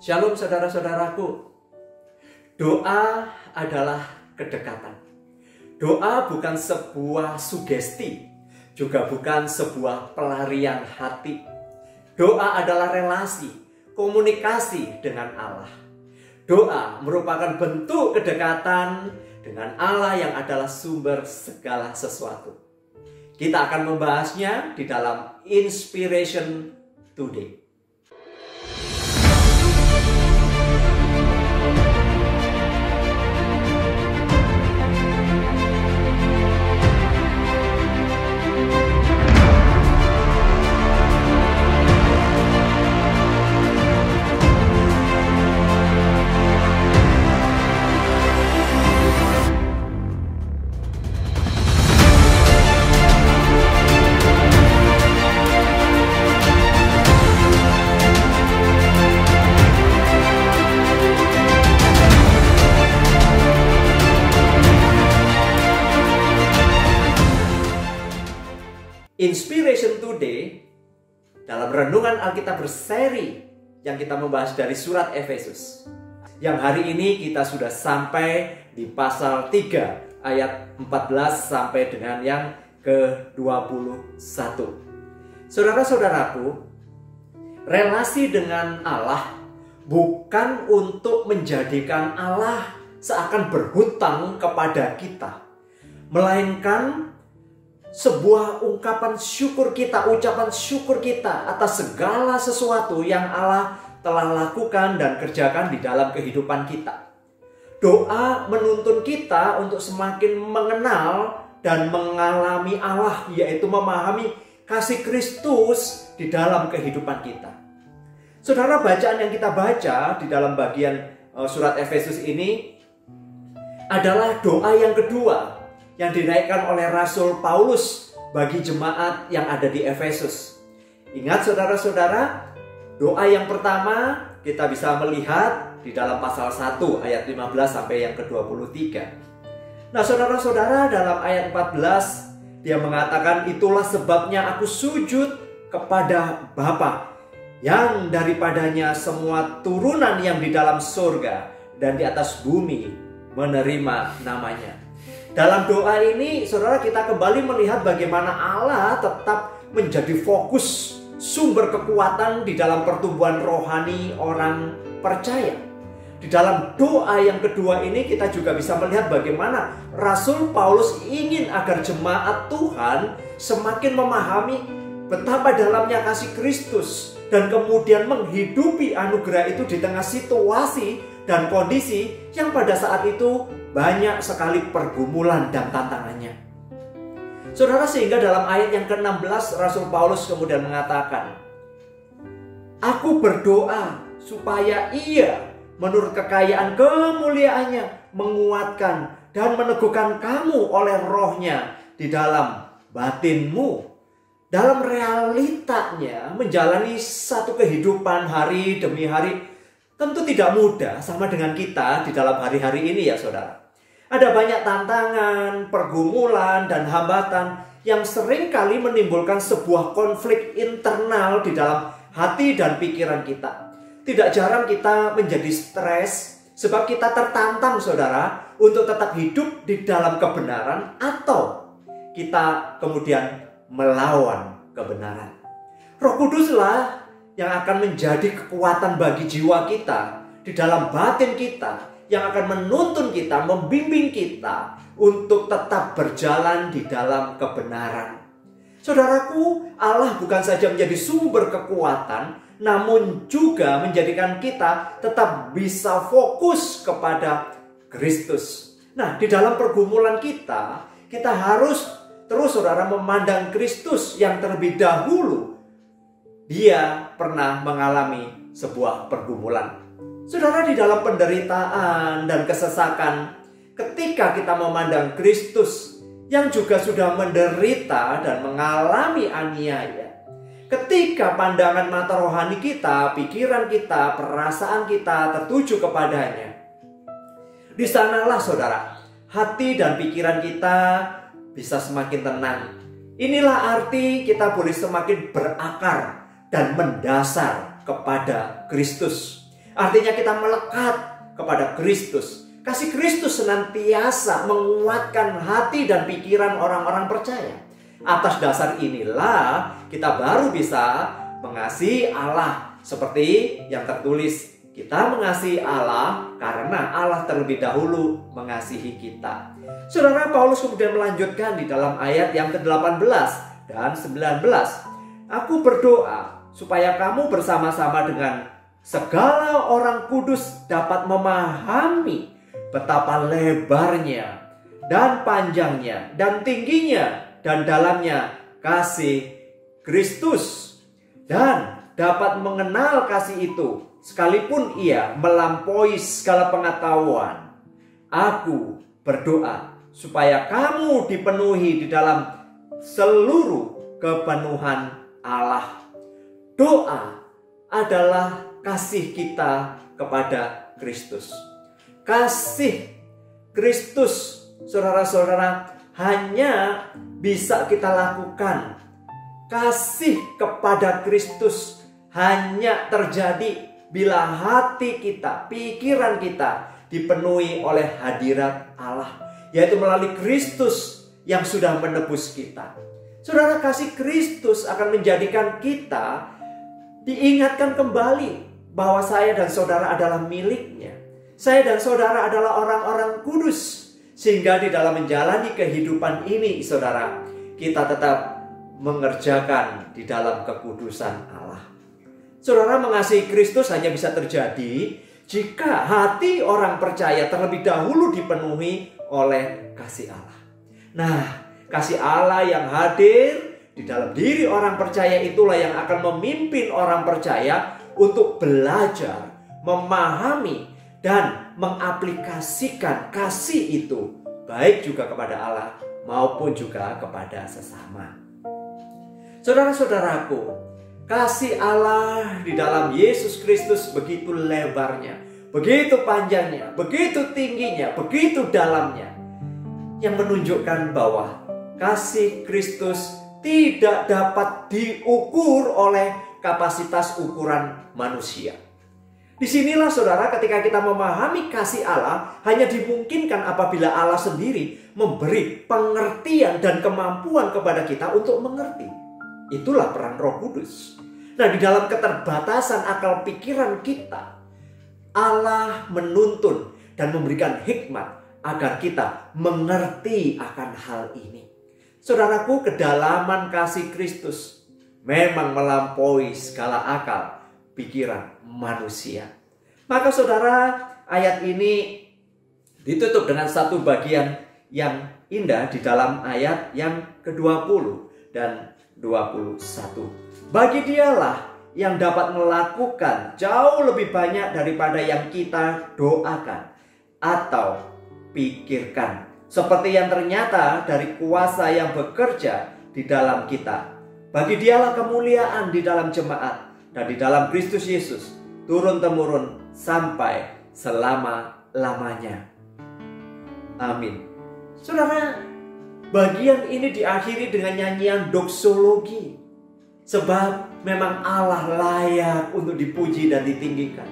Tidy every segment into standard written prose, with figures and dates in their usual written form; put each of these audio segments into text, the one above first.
Shalom saudara-saudaraku. Doa adalah kedekatan. Doa bukan sebuah sugesti, juga bukan sebuah pelarian hati. Doa adalah relasi, komunikasi dengan Allah. Doa merupakan bentuk kedekatan dengan Allah yang adalah sumber segala sesuatu. Kita akan membahasnya di dalam Inspiration Today. Inspiration Today dalam renungan Alkitab berseri yang kita membahas dari surat Efesus. Yang hari ini kita sudah sampai di pasal 3 ayat 14 sampai dengan yang ke-21. Saudara-saudaraku, relasi dengan Allah bukan untuk menjadikan Allah seakan berhutang kepada kita, melainkan sebuah ungkapan syukur kita, ucapan syukur kita atas segala sesuatu yang Allah telah lakukan dan kerjakan di dalam kehidupan kita. Doa menuntun kita untuk semakin mengenal dan mengalami Allah, yaitu memahami kasih Kristus di dalam kehidupan kita. Saudara, bacaan yang kita baca di dalam bagian surat Efesus ini adalah doa yang kedua yang dinaikkan oleh Rasul Paulus bagi jemaat yang ada di Efesus. Ingat saudara-saudara, doa yang pertama kita bisa melihat di dalam pasal 1 ayat 15 sampai yang ke-23. Nah saudara-saudara, dalam ayat 14 dia mengatakan, itulah sebabnya aku sujud kepada Bapa yang daripadanya semua turunan yang di dalam surga dan di atas bumi menerima namanya. Dalam doa ini, saudara, kita kembali melihat bagaimana Allah tetap menjadi fokus sumber kekuatan di dalam pertumbuhan rohani orang percaya. Di dalam doa yang kedua ini kita juga bisa melihat bagaimana Rasul Paulus ingin agar jemaat Tuhan semakin memahami betapa dalamnya kasih Kristus dan kemudian menghidupi anugerah itu di tengah situasi dan kondisi yang pada saat itu banyak sekali pergumulan dan tantangannya. Saudara, sehingga dalam ayat yang ke-16 Rasul Paulus kemudian mengatakan, aku berdoa supaya ia menurut kekayaan kemuliaannya menguatkan dan meneguhkan kamu oleh rohnya di dalam batinmu. Dalam realitanya menjalani satu kehidupan hari demi hari tentu tidak mudah sama dengan kita di dalam hari-hari ini ya saudara. Ada banyak tantangan, pergumulan, dan hambatan yang sering kali menimbulkan sebuah konflik internal di dalam hati dan pikiran kita. Tidak jarang kita menjadi stres sebab kita tertantang saudara untuk tetap hidup di dalam kebenaran atau kita kemudian melawan kebenaran. Roh Kuduslah yang akan menjadi kekuatan bagi jiwa kita, di dalam batin kita, yang akan menuntun kita, membimbing kita untuk tetap berjalan di dalam kebenaran. Saudaraku, Allah bukan saja menjadi sumber kekuatan, namun juga menjadikan kita tetap bisa fokus kepada Kristus. Nah, di dalam pergumulan kita harus terus saudara memandang Kristus yang terlebih dahulu dia pernah mengalami sebuah pergumulan. Saudara, di dalam penderitaan dan kesesakan, ketika kita memandang Kristus yang juga sudah menderita dan mengalami aniaya, ketika pandangan mata rohani kita, pikiran kita, perasaan kita tertuju kepadanya, di sanalah saudara, hati dan pikiran kita bisa semakin tenang. Inilah arti kita boleh semakin berakar dan mendasar kepada Kristus. Artinya kita melekat kepada Kristus. Kasih Kristus senantiasa menguatkan hati dan pikiran orang-orang percaya. Atas dasar inilah kita baru bisa mengasihi Allah. Seperti yang tertulis, kita mengasihi Allah karena Allah terlebih dahulu mengasihi kita. Saudara, Paulus kemudian melanjutkan di dalam ayat yang ke-18 dan 19. Aku berdoa supaya kamu bersama-sama dengan segala orang kudus dapat memahami betapa lebarnya dan panjangnya dan tingginya dan dalamnya kasih Kristus, dan dapat mengenal kasih itu sekalipun ia melampaui segala pengetahuan. Aku berdoa supaya kamu dipenuhi di dalam seluruh kepenuhan Allah. Doa adalah kasih kita kepada Kristus. Kasih Kristus, saudara-saudara, hanya bisa kita lakukan. Kasih kepada Kristus hanya terjadi bila hati kita, pikiran kita dipenuhi oleh hadirat Allah, yaitu melalui Kristus yang sudah menebus kita. Saudara, kasih Kristus akan menjadikan kita diingatkan kembali bahwa saya dan saudara adalah miliknya. Saya dan saudara adalah orang-orang kudus. Sehingga di dalam menjalani kehidupan ini, saudara, kita tetap mengerjakan di dalam kekudusan Allah. Saudara, mengasihi Kristus hanya bisa terjadi jika hati orang percaya terlebih dahulu dipenuhi oleh kasih Allah. Nah, kasih Allah yang hadir di dalam diri orang percaya itulah yang akan memimpin orang percaya untuk belajar, memahami, dan mengaplikasikan kasih itu, baik juga kepada Allah maupun juga kepada sesama. Saudara-saudaraku, kasih Allah di dalam Yesus Kristus begitu lebarnya, begitu panjangnya, begitu tingginya, begitu dalamnya, yang menunjukkan bahwa kasih Kristus tidak dapat diukur oleh kapasitas ukuran manusia. Disinilah saudara, ketika kita memahami kasih Allah hanya dimungkinkan apabila Allah sendiri memberi pengertian dan kemampuan kepada kita untuk mengerti. Itulah peran Roh Kudus. Nah, di dalam keterbatasan akal pikiran kita, Allah menuntun dan memberikan hikmat agar kita mengerti akan hal ini. Saudaraku, kedalaman kasih Kristus memang melampaui segala akal pikiran manusia. Maka saudara, ayat ini ditutup dengan satu bagian yang indah di dalam ayat yang ke-20 dan 21. Bagi Dialah yang dapat melakukan jauh lebih banyak daripada yang kita doakan atau pikirkan, seperti yang ternyata dari kuasa yang bekerja di dalam kita. Bagi Dialah kemuliaan di dalam jemaat dan di dalam Kristus Yesus, turun-temurun sampai selama-lamanya. Amin. Saudara, bagian ini diakhiri dengan nyanyian doksologi. Sebab memang Allah layak untuk dipuji dan ditinggikan.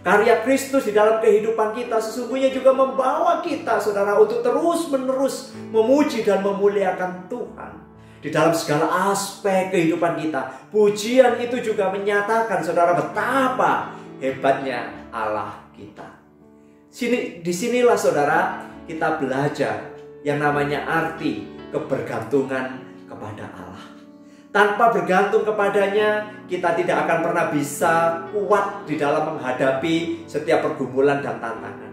Karya Kristus di dalam kehidupan kita sesungguhnya juga membawa kita, saudara, untuk terus-menerus memuji dan memuliakan Tuhan. Di dalam segala aspek kehidupan kita, pujian itu juga menyatakan, saudara, betapa hebatnya Allah kita. Disinilah, saudara, kita belajar yang namanya arti kebergantungan kepada Allah. Tanpa bergantung kepadanya, kita tidak akan pernah bisa kuat di dalam menghadapi setiap pergumulan dan tantangan.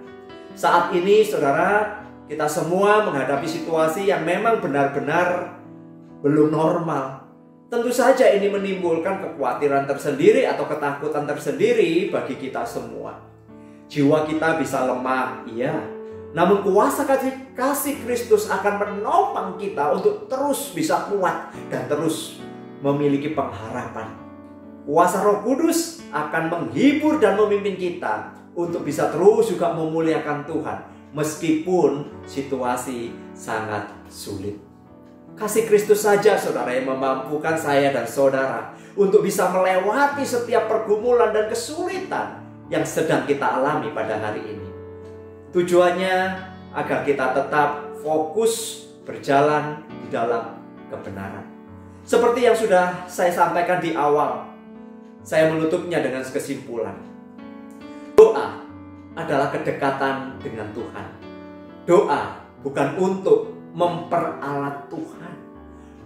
Saat ini, saudara, kita semua menghadapi situasi yang memang benar-benar belum normal. Tentu saja ini menimbulkan kekhawatiran tersendiri atau ketakutan tersendiri bagi kita semua. Jiwa kita bisa lemah, iya. Namun kuasa kasih Kristus akan menopang kita untuk terus bisa kuat dan terus memiliki pengharapan. Kuasa Roh Kudus akan menghibur dan memimpin kita untuk bisa terus juga memuliakan Tuhan meskipun situasi sangat sulit. Kasih Kristus saja, saudara, yang memampukan saya dan saudara untuk bisa melewati setiap pergumulan dan kesulitan yang sedang kita alami pada hari ini. Tujuannya agar kita tetap fokus berjalan di dalam kebenaran. Seperti yang sudah saya sampaikan di awal, saya menutupnya dengan kesimpulan. Doa adalah kedekatan dengan Tuhan. Doa bukan untuk memperalat Tuhan.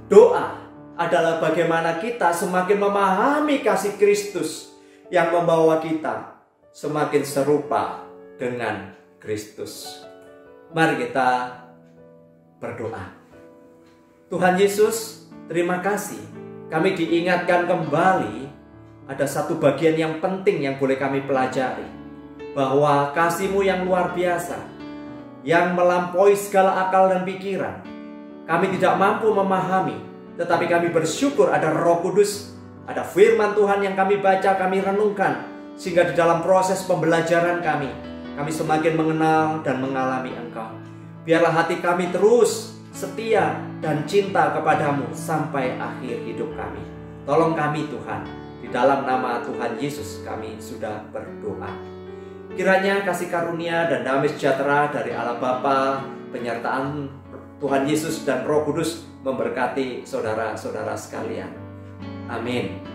Doa adalah bagaimana kita semakin memahami kasih Kristus yang membawa kita semakin serupa dengan Kristus. Mari kita berdoa. Tuhan Yesus, terima kasih. Kami diingatkan kembali ada satu bagian yang penting yang boleh kami pelajari. Bahwa kasih-Mu yang luar biasa, yang melampaui segala akal dan pikiran, kami tidak mampu memahami. Tetapi kami bersyukur ada Roh Kudus, ada firman Tuhan yang kami baca, kami renungkan. Sehingga di dalam proses pembelajaran kami semakin mengenal dan mengalami Engkau. Biarlah hati kami terus setia dan cinta kepadamu sampai akhir hidup kami. Tolong kami Tuhan, di dalam nama Tuhan Yesus kami sudah berdoa. Kiranya kasih karunia dan damai sejahtera dari Allah Bapa, penyertaan Tuhan Yesus dan Roh Kudus memberkati saudara-saudara sekalian. Amin.